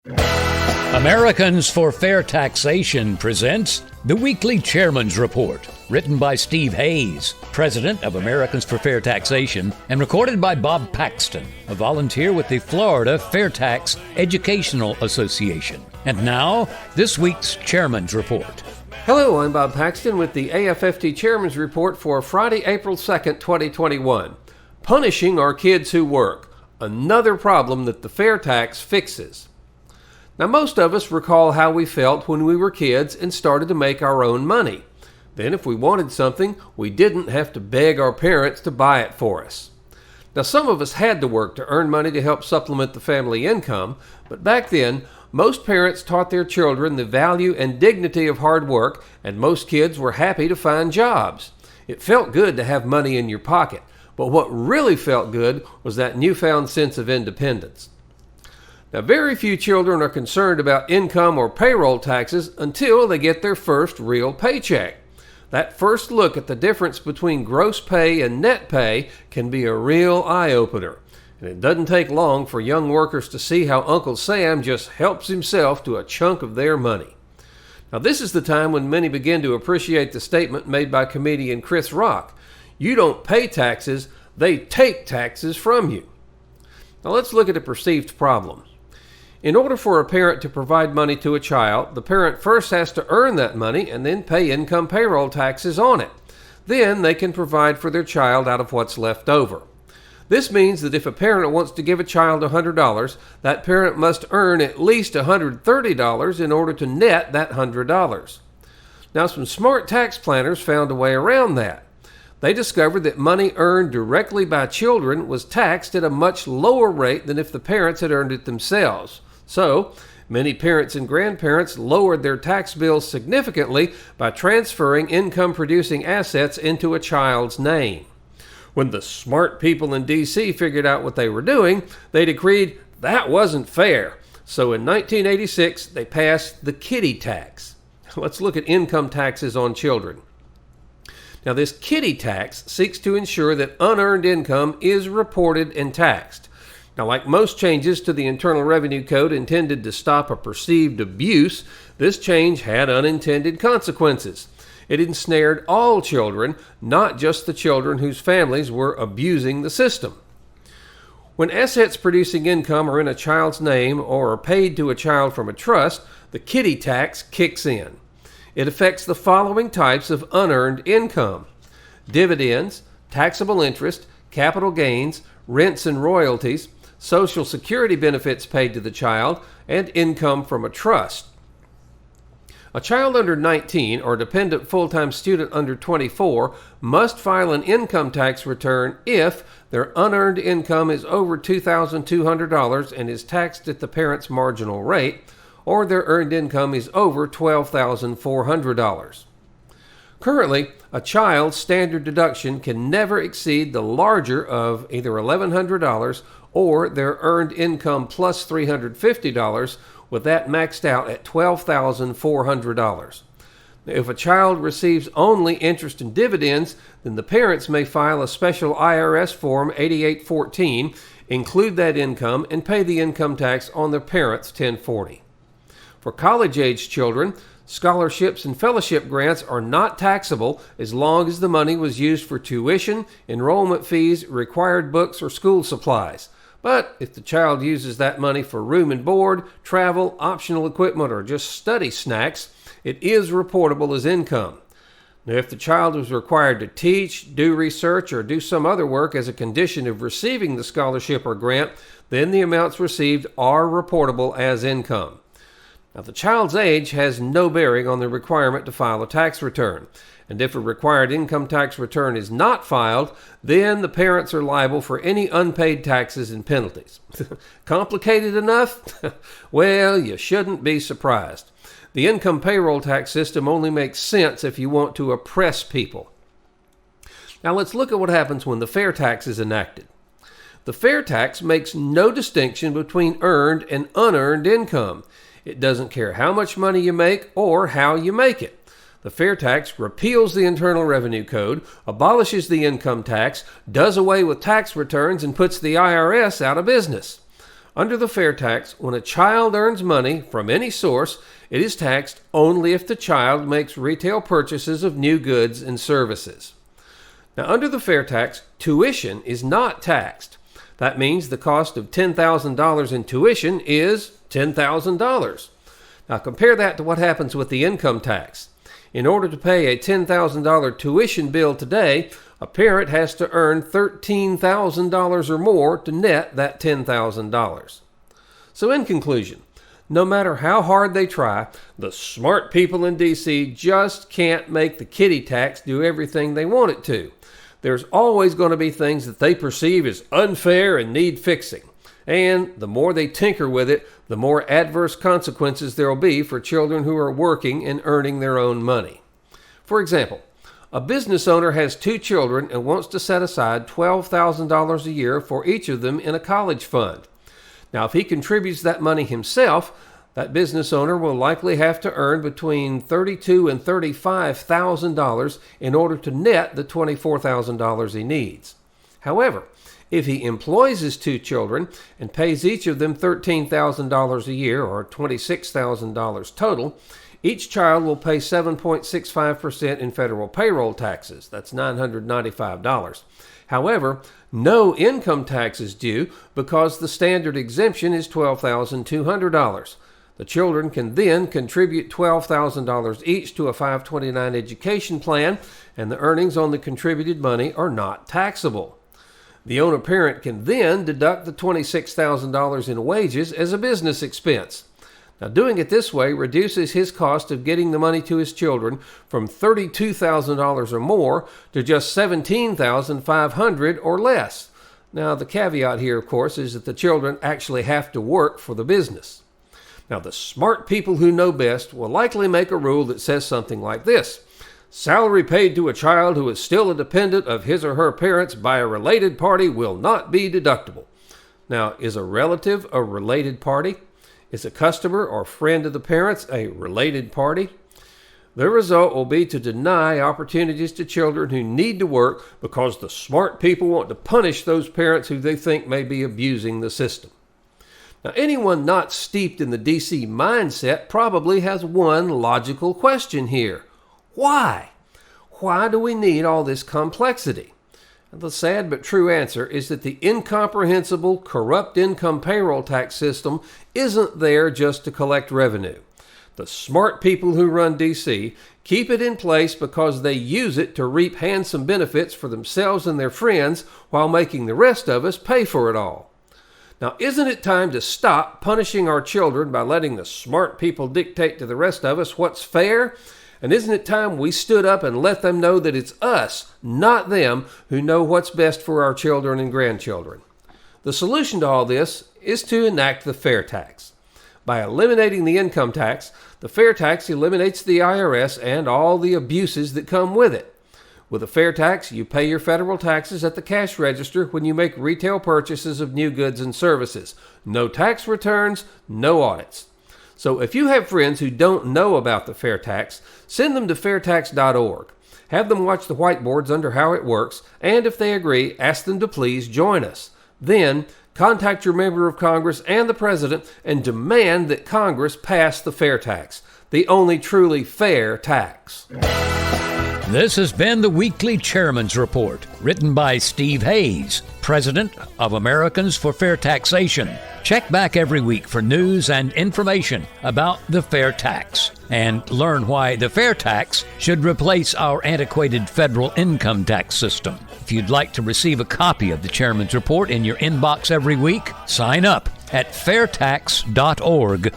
Americans for Fair Taxation presents the Weekly Chairman's Report, written by Steve Hayes, president of Americans for Fair Taxation, and recorded by Bob Paxton, a volunteer with the Florida FAIRtax Educational Association. And now, this week's Chairman's Report. Hello, I'm Bob Paxton with the AFFT Chairman's Report for Friday, April 2nd, 2021. Punishing our kids who work, another problem that the FAIRtax fixes. Now, most of us recall how we felt when we were kids and started to make our own money. Then, if we wanted something, we didn't have to beg our parents to buy it for us. Now, some of us had to work to earn money to help supplement the family income, but back then, most parents taught their children the value and dignity of hard work, and most kids were happy to find jobs. It felt good to have money in your pocket, but what really felt good was that newfound sense of independence. Now, very few children are concerned about income or payroll taxes until they get their first real paycheck. That first look at the difference between gross pay and net pay can be a real eye-opener. And it doesn't take long for young workers to see how Uncle Sam just helps himself to a chunk of their money. Now, this is the time when many begin to appreciate the statement made by comedian Chris Rock. You don't pay taxes, they take taxes from you. Now, let's look at a perceived problem. In order for a parent to provide money to a child, the parent first has to earn that money and then pay income payroll taxes on it. Then they can provide for their child out of what's left over. This means that if a parent wants to give a child $100, that parent must earn at least $130 in order to net that $100. Now, some smart tax planners found a way around that. They discovered that money earned directly by children was taxed at a much lower rate than if the parents had earned it themselves. So, many parents and grandparents lowered their tax bills significantly by transferring income-producing assets into a child's name. When the smart people in D.C. figured out what they were doing, they decreed that wasn't fair. So in 1986, they passed the kiddie tax. Let's look at income taxes on children. Now, this kiddie tax seeks to ensure that unearned income is reported and taxed. Now, like most changes to the Internal Revenue Code intended to stop a perceived abuse, this change had unintended consequences. It ensnared all children, not just the children whose families were abusing the system. When assets producing income are in a child's name or are paid to a child from a trust, the kiddie tax kicks in. It affects the following types of unearned income: dividends, taxable interest, capital gains, rents and royalties, Social Security benefits paid to the child, and income from a trust. A child under 19 or dependent full-time student under 24 must file an income tax return if their unearned income is over $2,200 and is taxed at the parent's marginal rate, or their earned income is over $12,400. Currently, a child's standard deduction can never exceed the larger of either $1,100 or their earned income plus $350, with that maxed out at $12,400. If a child receives only interest and dividends, then the parents may file a special IRS Form 8814, include that income, and pay the income tax on the parent's 1040. For college-age children, scholarships and fellowship grants are not taxable as long as the money was used for tuition, enrollment fees, required books, or school supplies. But if the child uses that money for room and board, travel, optional equipment, or just study snacks, it is reportable as income. Now, if the child was required to teach, do research, or do some other work as a condition of receiving the scholarship or grant, then the amounts received are reportable as income. Now, the child's age has no bearing on the requirement to file a tax return. And if a required income tax return is not filed, then the parents are liable for any unpaid taxes and penalties. Complicated enough? Well, you shouldn't be surprised. The income payroll tax system only makes sense if you want to oppress people. Now let's look at what happens when the FAIRtax is enacted. The FAIRtax makes no distinction between earned and unearned income. It doesn't care how much money you make or how you make it. The FAIRtax repeals the Internal Revenue Code, abolishes the income tax, does away with tax returns, and puts the IRS out of business. Under the fair tax, when a child earns money from any source, it is taxed only if the child makes retail purchases of new goods and services. Now, under the fair tax, tuition is not taxed. That means the cost of $10,000 in tuition is $10,000. Now, compare that to what happens with the income tax. In order to pay a $10,000 tuition bill today, a parent has to earn $13,000 or more to net that $10,000. So in conclusion, no matter how hard they try, the smart people in D.C. just can't make the kiddie tax do everything they want it to. There's always going to be things that they perceive as unfair and need fixing. And the more they tinker with it, the more adverse consequences there will be for children who are working and earning their own money. For example, a business owner has 2 children and wants to set aside $12,000 a year for each of them in a college fund. Now, if he contributes that money himself, that business owner will likely have to earn between $32,000 and $35,000 in order to net the $24,000 he needs. However, if he employs his 2 children and pays each of them $13,000 a year, or $26,000 total, each child will pay 7.65% in federal payroll taxes. That's $995. However, no income tax is due because the standard exemption is $12,200. The children can then contribute $12,000 each to a 529 education plan, and the earnings on the contributed money are not taxable. The owner-parent can then deduct the $26,000 in wages as a business expense. Now, doing it this way reduces his cost of getting the money to his children from $32,000 or more to just $17,500 or less. Now, the caveat here, of course, is that the children actually have to work for the business. Now, the smart people who know best will likely make a rule that says something like this: salary paid to a child who is still a dependent of his or her parents by a related party will not be deductible. Now, is a relative a related party? Is a customer or friend of the parents a related party? The result will be to deny opportunities to children who need to work because the smart people want to punish those parents who they think may be abusing the system. Now, anyone not steeped in the D.C. mindset probably has one logical question here. Why? Why do we need all this complexity? And the sad but true answer is that the incomprehensible, corrupt income payroll tax system isn't there just to collect revenue. The smart people who run D.C. keep it in place because they use it to reap handsome benefits for themselves and their friends while making the rest of us pay for it all. Now, isn't it time to stop punishing our children by letting the smart people dictate to the rest of us what's fair? And isn't it time we stood up and let them know that it's us, not them, who know what's best for our children and grandchildren? The solution to all this is to enact the fair tax. By eliminating the income tax, the fair tax eliminates the IRS and all the abuses that come with it. With a fair tax, you pay your federal taxes at the cash register when you make retail purchases of new goods and services. No tax returns, no audits. So if you have friends who don't know about the fair tax, send them to FAIRtax.org. Have them watch the whiteboards under how it works, and if they agree, ask them to please join us. Then, contact your member of Congress and the President and demand that Congress pass the fair tax, the only truly fair tax. This has been the Weekly Chairman's Report, written by Steve Hayes, President of Americans for Fair Taxation. Check back every week for news and information about the fair tax, and learn why the fair tax should replace our antiquated federal income tax system. If you'd like to receive a copy of the Chairman's Report in your inbox every week, sign up at FAIRtax.org.